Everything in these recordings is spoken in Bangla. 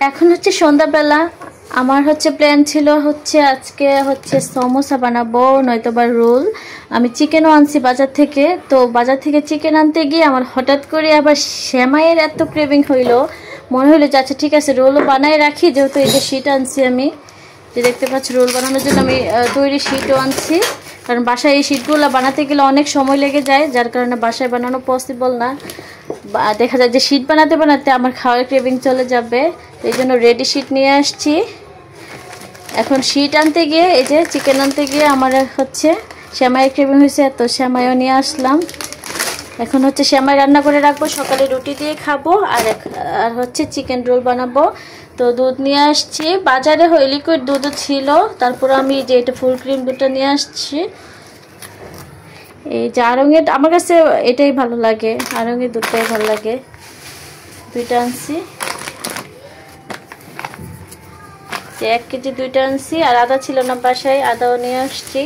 এখন হচ্ছে সন্ধ্যাবেলা। আমার হচ্ছে প্ল্যান ছিল হচ্ছে আজকে হচ্ছে সমোসা বানাবো, নয়তো বা রোল। আমি চিকেনও আনছি বাজার থেকে। তো বাজার থেকে চিকেন আনতে গিয়ে আমার হঠাৎ করে আবার সেমাইয়ের এত ক্রেভিং হইলো, মনে হলো যে আচ্ছা ঠিক আছে রোলও বানাই রাখি, যেহেতু এই যে শিট আনছি আমি, যে দেখতে পাচ্ছি রোল বানানোর জন্য আমি তৈরি শিটও আনছি। কারণ বাসায় এই শিটগুলো বানাতে গেলে অনেক সময় লেগে যায়, যার কারণে বাসায় বানানো পসিবল না। দেখা যায় যে শিট বানাতে বানাতে আমার খাওয়ার ক্রেভিং চলে যাবে, এই জন্য রেডি শিট নিয়ে আসছি। এখন শিট আনতে গিয়ে এই যে চিকেন আনতে গিয়ে আমার হচ্ছে সেমাইয়ের ক্রেভিং হয়েছে, তো সেমাইও নিয়ে আসলাম। এখন হচ্ছে সেমাই রান্না করে রাখবো, সকালে রুটি দিয়ে খাবো। আর হচ্ছে চিকেন রোল বানাবো। তো দুধ নিয়ে আসছি, বাজারে লিকুইড দুধও ছিল, তারপর আমি যে এটা ফুল ক্রিম দুধটা নিয়ে আসছি। এই যে আড়ঙের, আমার কাছে এটাই ভালো লাগে, আড়ঙের দুধটাই ভালো লাগে। দুইটা আনছি, 1 কেজি দুইটা আনছি। আর আদা ছিল না বাসায়, আদাও নিয়ে আসছি।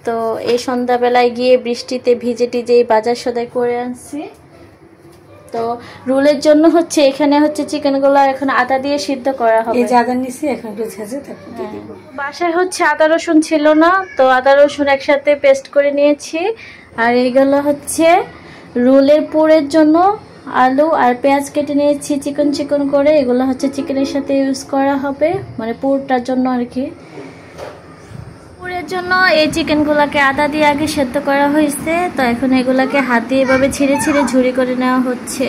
তো এই সন্ধ্যাবেলায় গিয়ে বৃষ্টিতে ভিজে টিজে বাজার সদাই করে আনছি। তো রোলের জন্য হচ্ছে এখানে হচ্ছে চিকেনগুলো এখন আদা দিয়ে সিদ্ধ করা হবে। এই যে আদা নিছি, এখন একটু ছেঁচে তারপর দিয়ে দিব। বাসায় হচ্ছে আদা রসুন ছিল না, তো আদা রসুন একসাথে পেস্ট করে নিয়েছি। আর এইগুলো হচ্ছে রোলের পুরের জন্য আলু আর পেঁয়াজ কেটে নিয়েছি চিকন চিকন করে। এগুলো হচ্ছে চিকেনের সাথে ইউজ করা হবে, মানে পুরটার জন্য আর কি। পুরের জন্য এই চিকেনগুলোকে আদা দিয়ে আগে সেদ্ধ করা হয়েছে। তো এখন এগুলাকে হাত দিয়ে এভাবে ছিঁড়ে ছিঁড়ে ঝুরি করে নেওয়া হচ্ছে।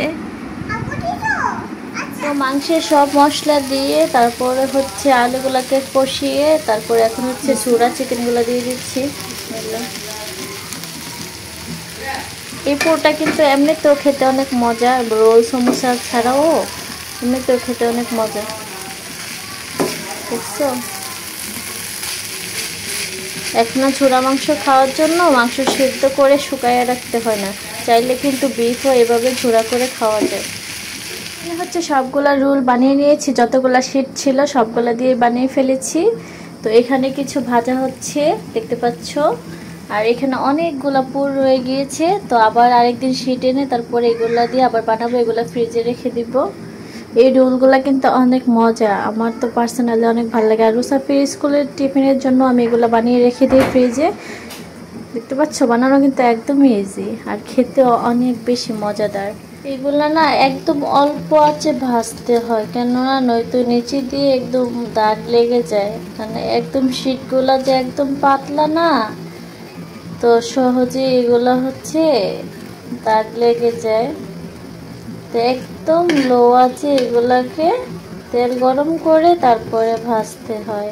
তো মাংসের সব মশলা দিয়ে তারপরে হচ্ছে আলুগুলাকে কষিয়ে তারপরে এখন হচ্ছে চূড়া চিকেনগুলো দিয়ে দিচ্ছি। এই পুরটা কিন্তু এমনিতেও খেতে অনেক মজা, রোল সমোসা ছাড়াও এমনিতেও খেতে অনেক মজা, দেখছো। এখন ছোড়া মাংস খাওয়ার জন্য মাংস সিদ্ধ করে শুকাইয়ে রাখতে হয় না, চাইলে কিন্তু বিফও এভাবে ঝোড়া করে খাওয়া যায়। হচ্ছে সবগুলা রোল বানিয়ে নিয়েছি, যতগুলা শিট ছিল সবগুলা দিয়ে বানিয়ে ফেলেছি। তো এখানে কিছু ভাজা হচ্ছে দেখতে পাচ্ছ, আর এখানে অনেকগুলা পুর রয়ে গিয়েছে। তো আবার আরেকদিন শিট এনে তারপরে এগুলা দিয়ে আবার বানাবো, এগুলা ফ্রিজে রেখে দিব। এই রোলগুলা কিন্তু অনেক মজা, আমার তো পার্সোনালি অনেক ভালো লাগে। আর রুসাফির স্কুলের টিফিনের জন্য আমি এগুলো বানিয়ে রেখে দিই ফ্রিজে। দেখতে পাচ্ছ বানানো কিন্তু একদমই ইজি, আর খেতেও অনেক বেশি মজাদার। এগুলা না একদম অল্প আঁচে ভাজতে হয়, কেননা নয়তো নিচে দিয়ে একদম দাগ লেগে যায়। মানে একদম শিটগুলা যে একদম পাতলা না, তো সহজে এগুলো হচ্ছে দাগ লেগে যায়। তো একদম লো আছে এগুলাকে তেল গরম করে তারপরে ভাজতে হয়।